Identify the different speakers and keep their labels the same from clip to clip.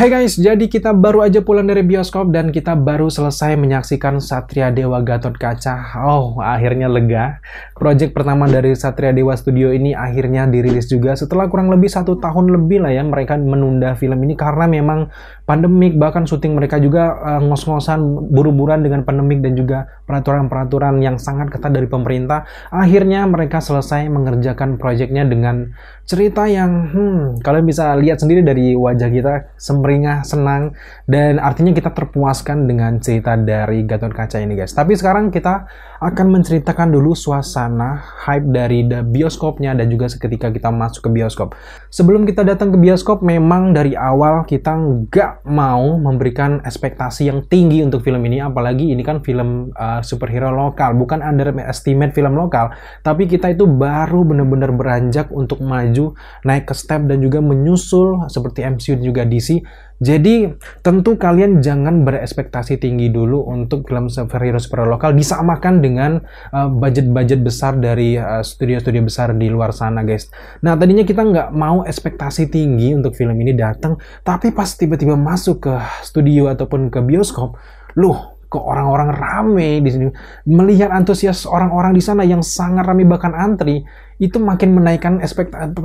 Speaker 1: Hai guys, jadi kita baru aja pulang dari bioskop dan kita baru selesai menyaksikan Satria Dewa Gathotkaca. Oh, akhirnya lega. Project pertama dari Satria Dewa Studio ini akhirnya dirilis juga setelah kurang lebih 1 tahun lebih lah ya mereka menunda film ini karena memang pandemik, bahkan syuting mereka juga ngos-ngosan, buru-buruan dengan pandemik dan juga peraturan-peraturan yang sangat ketat dari pemerintah. Akhirnya mereka selesai mengerjakan projectnya dengan cerita yang kalian bisa lihat sendiri dari wajah kita, sumringah, senang, dan artinya kita terpuaskan dengan cerita dari Gathotkaca ini guys. Tapi sekarang kita akan menceritakan dulu suasana hype dari bioskopnya dan juga seketika kita masuk ke bioskop. Sebelum kita datang ke bioskop, memang dari awal kita nggak mau memberikan ekspektasi yang tinggi untuk film ini, apalagi ini kan film superhero lokal, bukan underestimate film lokal, tapi kita itu baru benar-benar beranjak untuk maju, naik ke step dan juga menyusul seperti MCU dan juga DC. Jadi tentu kalian jangan berekspektasi tinggi dulu untuk film superhero lokal disamakan dengan budget-budget besar dari studio-studio besar di luar sana guys. Nah tadinya kita nggak mau ekspektasi tinggi untuk film ini datang, tapi pas tiba-tiba masuk ke studio ataupun ke bioskop, loh kok orang-orang rame di sini, melihat antusias orang-orang di sana yang sangat rame bahkan antri, itu makin menaikkan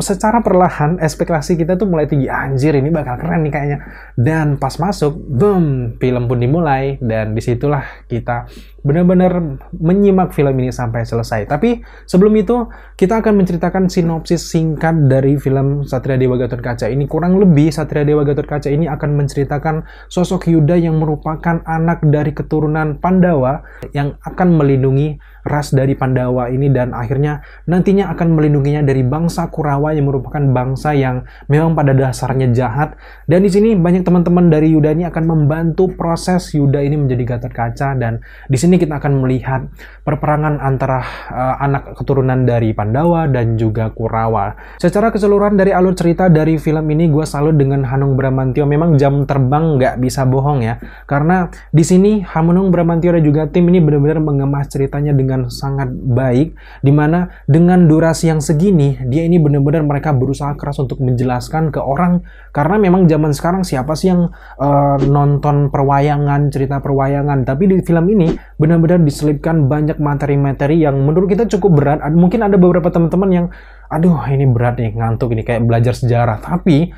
Speaker 1: secara perlahan ekspektasi kita tuh mulai tinggi. Anjir, ini bakal keren nih kayaknya. Dan pas masuk, boom, film pun dimulai dan disitulah kita benar-benar menyimak film ini sampai selesai. Tapi sebelum itu kita akan menceritakan sinopsis singkat dari film Satria Dewa Gathotkaca ini. Kurang lebih Satria Dewa Gathotkaca ini akan menceritakan sosok Yuda yang merupakan anak dari keturunan Pandawa yang akan melindungi ras dari Pandawa ini dan akhirnya nantinya akan melindunginya dari bangsa Kurawa yang merupakan bangsa yang memang pada dasarnya jahat. Dan di sini banyak teman-teman dari Yuda ini akan membantu proses Yuda ini menjadi Gathotkaca, dan di sini kita akan melihat perperangan antara anak keturunan dari Pandawa dan juga Kurawa. Secara keseluruhan dari alur cerita dari film ini gue salut dengan Hanung Bramantyo. Memang jam terbang nggak bisa bohong ya, karena di sini Hanung Bramantyo dan juga tim ini benar-benar mengemas ceritanya dengan sangat baik, dimana dengan durasi yang segini dia ini benar-benar mereka berusaha keras untuk menjelaskan ke orang, karena memang zaman sekarang siapa sih yang nonton perwayangan, cerita perwayangan, tapi di film ini benar-benar diselipkan banyak materi-materi yang menurut kita cukup berat. Mungkin ada beberapa teman-teman yang aduh ini berat nih, ngantuk ini kayak belajar sejarah, tapi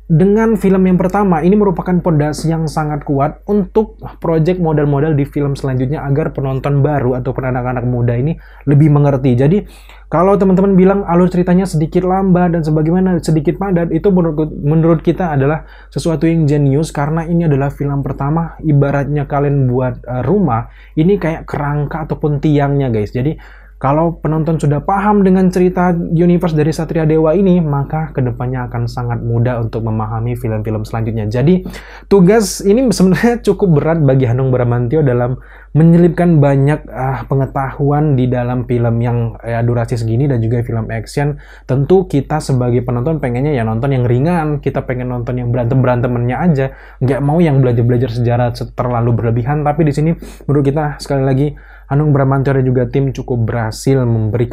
Speaker 1: dengan film yang pertama, ini merupakan pondasi yang sangat kuat untuk project model-model di film selanjutnya agar penonton baru ataupun anak-anak muda ini lebih mengerti. Jadi, kalau teman-teman bilang alur ceritanya sedikit lambat dan sebagaimana sedikit padat, itu menurut kita adalah sesuatu yang jenius karena ini adalah film pertama, ibaratnya kalian buat rumah, ini kayak kerangka ataupun tiangnya guys. Jadi, kalau penonton sudah paham dengan cerita universe dari Satria Dewa ini, maka kedepannya akan sangat mudah untuk memahami film-film selanjutnya. Jadi, tugas ini sebenarnya cukup berat bagi Hanung Bramantyo dalam menyelipkan banyak pengetahuan di dalam film yang durasi segini dan juga film action. Tentu kita sebagai penonton pengennya ya nonton yang ringan, kita pengen nonton yang berantem-berantemannya aja, nggak mau yang belajar-belajar sejarah terlalu berlebihan. Tapi di sini menurut kita sekali lagi Hanung Bramantyo dan juga tim cukup berhasil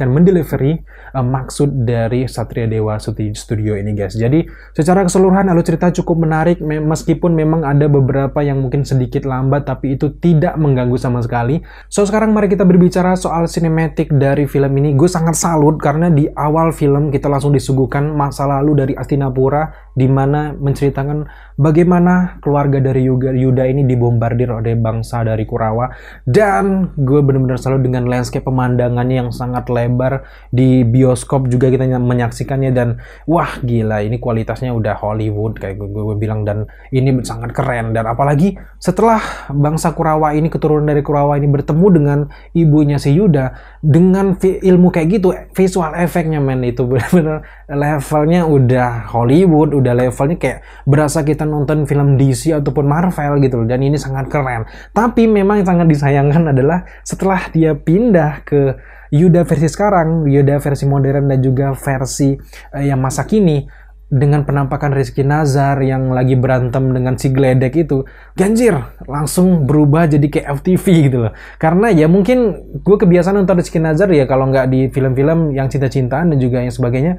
Speaker 1: mendelivery maksud dari Satria Dewa Studio ini guys. Jadi secara keseluruhan alur cerita cukup menarik, meskipun memang ada beberapa yang mungkin sedikit lambat, tapi itu tidak mengganggu sama sekali. So sekarang mari kita berbicara soal sinematik dari film ini. Gue sangat salut karena di awal film kita langsung disuguhkan masa lalu dari Hastinapura, di mana menceritakan bagaimana keluarga dari Yuda ini dibombardir oleh bangsa dari Kurawa, dan gue benar-benar salut dengan landscape pemandangannya yang sangat lebar. Di bioskop juga kita menyaksikannya dan wah gila, ini kualitasnya udah Hollywood kayak gue bilang, dan ini sangat keren. Dan apalagi setelah bangsa Kurawa ini, keturunan dari Kurawa ini bertemu dengan ibunya si Yuda dengan ilmu kayak gitu, visual efeknya men, itu benar-benar levelnya udah Hollywood, udah levelnya kayak berasa kita nonton film DC ataupun Marvel gitu loh, dan ini sangat keren. Tapi memang yang sangat disayangkan adalah setelah dia pindah ke Yuda versi sekarang, Yuda versi modern dan juga versi yang masa kini, dengan penampakan Rizky Nazar yang lagi berantem dengan si Gledek itu, ganjir, langsung berubah jadi kayak FTV gitu loh. Karena ya mungkin gue kebiasaan nonton Rizky Nazar ya kalau nggak di film-film yang cinta-cintaan dan juga yang sebagainya,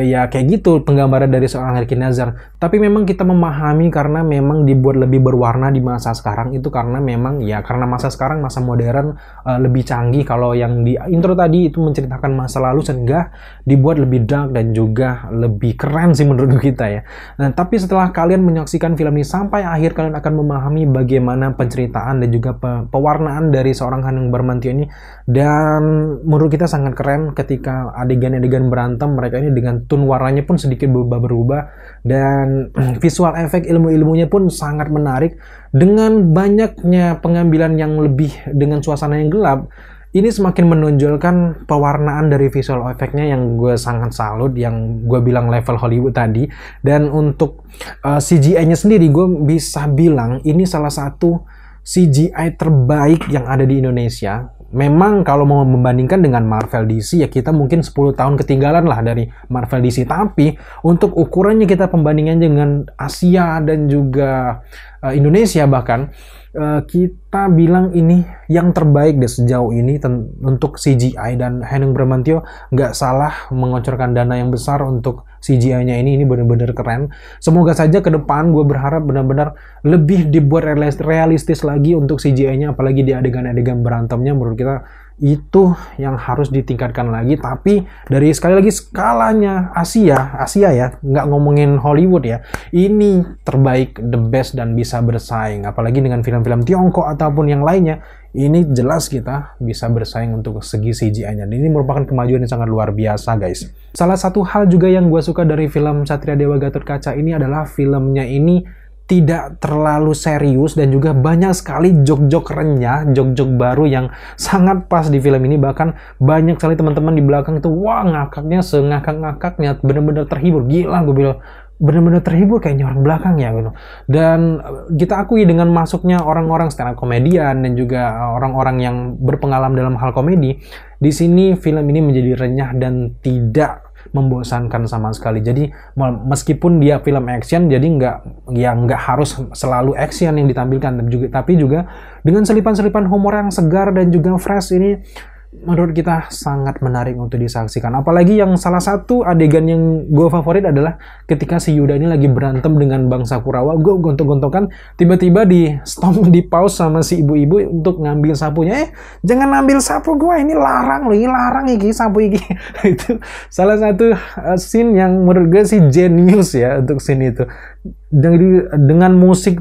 Speaker 1: ya kayak gitu penggambaran dari seorang Ricky Nazar. Tapi memang kita memahami karena memang dibuat lebih berwarna di masa sekarang itu karena memang ya karena masa sekarang masa modern lebih canggih. Kalau yang di intro tadi itu menceritakan masa lalu sehingga dibuat lebih dark dan juga lebih keren sih menurut kita ya. Nah, tapi setelah kalian menyaksikan film ini sampai akhir, kalian akan memahami bagaimana penceritaan dan juga pewarnaan dari seorang Hanung Bramantyo ini. Dan menurut kita sangat keren ketika adegan-adegan berantem mereka ini dengan tone warnanya pun sedikit berubah-berubah, dan visual efek ilmu-ilmunya pun sangat menarik dengan banyaknya pengambilan yang lebih dengan suasana yang gelap. Ini semakin menonjolkan pewarnaan dari visual efeknya yang gue sangat salut, yang gue bilang level Hollywood tadi. Dan untuk CGI-nya sendiri gue bisa bilang ini salah satu CGI terbaik yang ada di Indonesia. Memang kalau mau membandingkan dengan Marvel DC ya kita mungkin 10 tahun ketinggalan lah dari Marvel DC. Tapi untuk ukurannya kita pembandingan dengan Asia dan juga Indonesia bahkan kita bilang ini yang terbaik deh sejauh ini untuk CGI. Dan Hanung Bramantyo nggak salah mengocorkan dana yang besar untuk CGI-nya ini benar-benar keren. Semoga saja ke depan gue berharap benar-benar lebih dibuat realistis lagi untuk CGI-nya, apalagi di adegan-adegan berantemnya. Menurut kita itu yang harus ditingkatkan lagi. Tapi dari sekali lagi skalanya Asia ya, nggak ngomongin Hollywood ya, ini terbaik, the best, dan bisa bersaing. Apalagi dengan film-film Tiongkok ataupun yang lainnya, ini jelas kita bisa bersaing untuk segi CGI-nya. Dan ini merupakan kemajuan yang sangat luar biasa guys. Salah satu hal juga yang gue suka dari film Satria Dewa Gatot ini adalah filmnya ini tidak terlalu serius dan juga banyak sekali jok-jok renyah, jok-jok baru yang sangat pas di film ini. Bahkan banyak sekali teman-teman di belakang itu wah ngakaknya sengakak-ngakaknya, bener-bener terhibur. Gila gue bilang, bener-bener terhibur kayaknya orang belakang ya gitu. Dan kita akui dengan masuknya orang-orang stand up komedian dan juga orang-orang yang berpengalaman dalam hal komedi, di sini film ini menjadi renyah dan tidak membosankan sama sekali. Jadi meskipun dia film action, jadi nggak harus selalu action yang ditampilkan, tapi juga dengan selipan-selipan humor yang segar dan juga fresh. Ini menurut kita sangat menarik untuk disaksikan. Apalagi yang salah satu adegan yang gue favorit adalah ketika si Yuda ini lagi berantem dengan bangsa Kurawa. Gue gontok-gontokan, tiba-tiba di stop, di pause sama si ibu-ibu untuk ngambil sapunya. Jangan ambil sapu gue, ini larang loh, ini larang iki sapu iki. Itu salah satu scene yang menurut gue sih genius ya untuk scene itu. Jadi dengan musik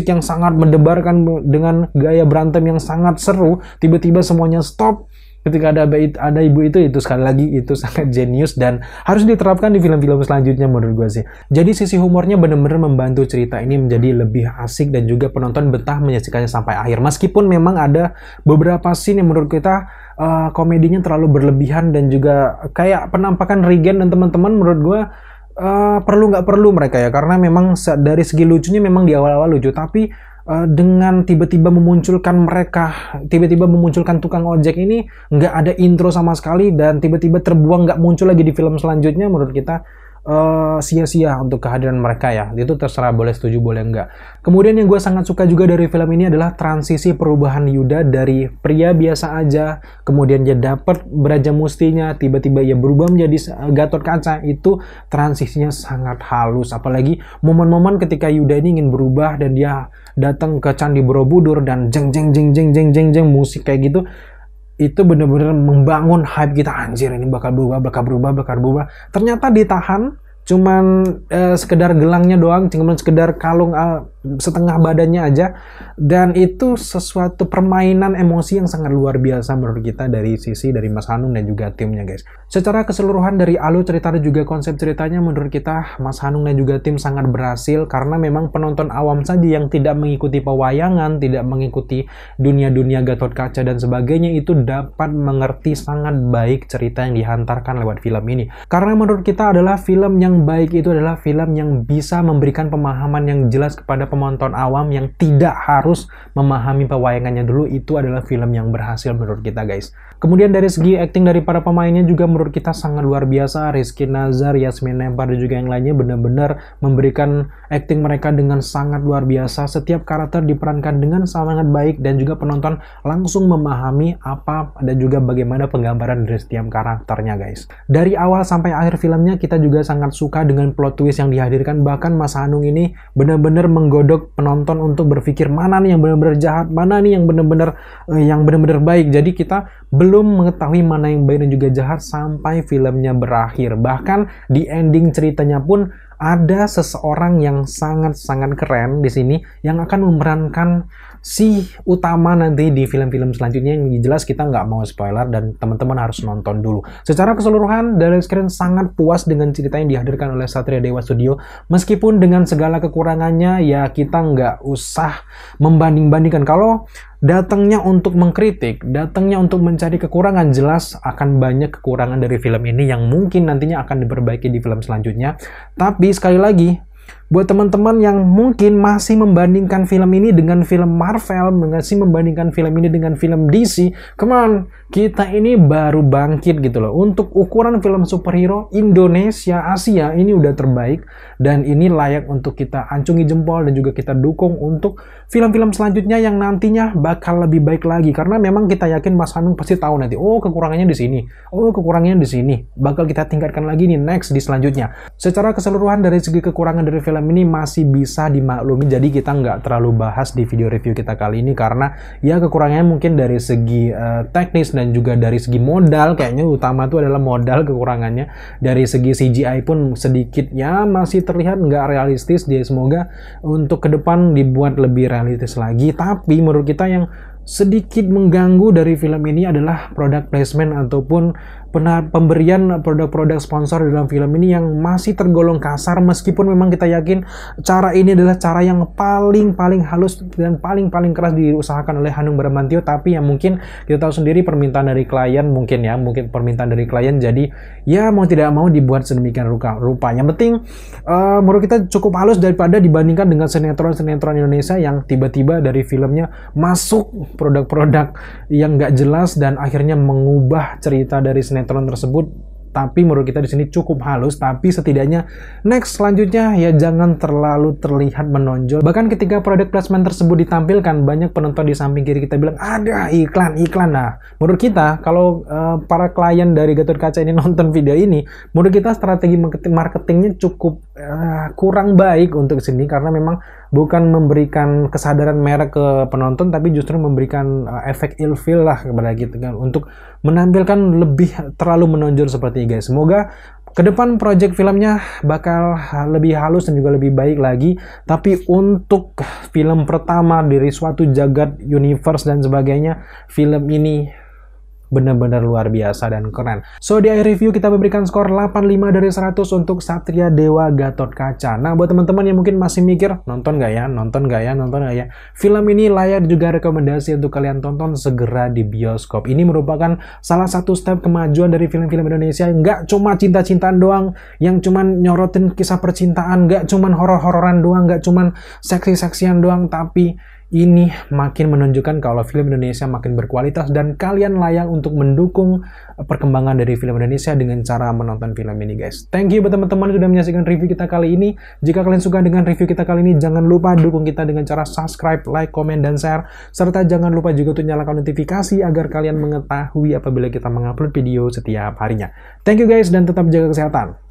Speaker 1: yang sangat mendebarkan, dengan gaya berantem yang sangat seru, tiba-tiba semuanya stop ketika ada ibu itu sekali lagi itu sangat jenius dan harus diterapkan di film-film selanjutnya menurut gue sih. Jadi sisi humornya benar-benar membantu cerita ini menjadi lebih asik dan juga penonton betah menyaksikannya sampai akhir. Meskipun memang ada beberapa scene yang menurut kita komedinya terlalu berlebihan dan juga kayak penampakan Regen dan teman-teman menurut gue perlu nggak perlu mereka ya, karena memang dari segi lucunya memang di awal-awal lucu, tapi dengan tiba-tiba memunculkan tukang ojek ini nggak ada intro sama sekali dan tiba-tiba terbuang nggak muncul lagi di film selanjutnya, menurut kita sia-sia untuk kehadiran mereka ya. Itu terserah, boleh setuju boleh enggak. Kemudian yang gue sangat suka juga dari film ini adalah transisi perubahan Yuda dari pria biasa aja, kemudian dia dapat Braja Mustinya, tiba-tiba ia berubah menjadi Gatot Kaca. Itu transisinya sangat halus, apalagi momen-momen ketika Yuda ini ingin berubah dan dia datang ke Candi Borobudur dan jeng musik kayak gitu. Itu bener-bener membangun hype kita, anjir ini bakal berubah. Ternyata ditahan, cuman sekedar gelangnya doang, cuman sekedar kalung setengah badannya aja, dan itu sesuatu permainan emosi yang sangat luar biasa menurut kita dari Mas Hanung dan juga timnya guys. Secara keseluruhan dari alur cerita dan juga konsep ceritanya menurut kita Mas Hanung dan juga tim sangat berhasil, karena memang penonton awam saja yang tidak mengikuti pewayangan, tidak mengikuti dunia-dunia Gatot Kaca dan sebagainya itu dapat mengerti sangat baik cerita yang dihantarkan lewat film ini. Karena menurut kita adalah film yang yang baik itu adalah film yang bisa memberikan pemahaman yang jelas kepada penonton awam yang tidak harus memahami pewayangannya dulu. Itu adalah film yang berhasil menurut kita, guys. Kemudian dari segi acting dari para pemainnya juga menurut kita sangat luar biasa. Rizky Nazar, Yasmin Nempar, dan juga yang lainnya benar-benar memberikan acting mereka dengan sangat luar biasa. Setiap karakter diperankan dengan sangat baik dan juga penonton langsung memahami apa dan juga bagaimana penggambaran dari setiap karakternya, guys. Dari awal sampai akhir filmnya kita juga sangat suka dengan plot twist yang dihadirkan. Bahkan Mas Hanung ini benar-benar menggodok penonton untuk berpikir mana nih yang benar-benar jahat, mana nih yang benar-benar baik. Jadi kita belum mengetahui mana yang baik dan juga jahat sampai filmnya berakhir. Bahkan di ending ceritanya pun ada seseorang yang sangat-sangat keren di sini yang akan memerankan si utama nanti di film-film selanjutnya. Yang jelas kita nggak mau spoiler dan teman-teman harus nonton dulu. Secara keseluruhan dari screen sangat puas dengan cerita yang dihadirkan oleh Satria Dewa Studio. Meskipun dengan segala kekurangannya ya kita nggak usah membanding-bandingkan. Kalau datangnya untuk mengkritik, datangnya untuk mencari kekurangan, jelas akan banyak kekurangan dari film ini yang mungkin nantinya akan diperbaiki di film selanjutnya. Tapi sekali lagi, buat teman-teman yang mungkin masih membandingkan film ini dengan film Marvel, masih membandingkan film ini dengan film DC, come on, kita ini baru bangkit gitu loh. Untuk ukuran film superhero Indonesia, Asia ini udah terbaik dan ini layak untuk kita acungi jempol dan juga kita dukung untuk film-film selanjutnya yang nantinya bakal lebih baik lagi. Karena memang kita yakin Mas Hanung pasti tahu nanti, oh kekurangannya di sini, oh kekurangannya di sini, bakal kita tingkatkan lagi nih next di selanjutnya. Secara keseluruhan dari segi kekurangan dari film ini masih bisa dimaklumi, jadi kita nggak terlalu bahas di video review kita kali ini karena ya kekurangannya mungkin dari segi teknis dan juga dari segi modal. Kayaknya utama itu adalah modal kekurangannya. Dari segi CGI pun sedikit ya masih terlihat nggak realistis. Dia semoga untuk ke depan dibuat lebih realistis lagi. Tapi menurut kita yang sedikit mengganggu dari film ini adalah product placement ataupun pemberian produk-produk sponsor dalam film ini yang masih tergolong kasar. Meskipun memang kita yakin cara ini adalah cara yang paling halus dan paling keras diusahakan oleh Hanung Bramantyo, tapi yang mungkin kita tahu sendiri permintaan dari klien mungkin permintaan dari klien, jadi ya mau tidak mau dibuat sedemikian rupa. Yang penting menurut kita cukup halus daripada dibandingkan dengan sinetron-sinetron Indonesia yang tiba-tiba dari filmnya masuk produk-produk yang nggak jelas dan akhirnya mengubah cerita dari sinetron tersebut. Tapi menurut kita di sini cukup halus, tapi setidaknya next selanjutnya ya jangan terlalu terlihat menonjol. Bahkan ketika product placement tersebut ditampilkan, banyak penonton di samping kiri kita bilang ada iklan. Nah, menurut kita kalau para klien dari Gatot Kaca ini nonton video ini, menurut kita strategi marketingnya cukup kurang baik untuk sini, karena memang bukan memberikan kesadaran merek ke penonton, tapi justru memberikan efek ilfil lah kepada kita kan, untuk menampilkan lebih terlalu menonjol seperti ini, guys. Semoga ke depan project filmnya bakal lebih halus dan juga lebih baik lagi. Tapi untuk film pertama dari suatu jagat universe dan sebagainya, film ini benar-benar luar biasa dan keren. So di akhir review kita memberikan skor 85 dari 100 untuk Satria Dewa Gatot Kaca. Nah buat teman-teman yang mungkin masih mikir nonton gak ya, film ini layak juga rekomendasi untuk kalian tonton segera di bioskop. Ini merupakan salah satu step kemajuan dari film-film Indonesia. Nggak cuma cinta-cintaan doang, yang cuman nyorotin kisah percintaan, nggak cuman horor-hororan doang, nggak cuman seksi-seksian doang, tapi ini makin menunjukkan kalau film Indonesia makin berkualitas dan kalian layak untuk mendukung perkembangan dari film Indonesia dengan cara menonton film ini, guys. Thank you buat teman-teman sudah menyaksikan review kita kali ini. Jika kalian suka dengan review kita kali ini, jangan lupa dukung kita dengan cara subscribe, like, komen, dan share. Serta jangan lupa juga untuk nyalakan notifikasi agar kalian mengetahui apabila kita mengupload video setiap harinya. Thank you guys dan tetap jaga kesehatan.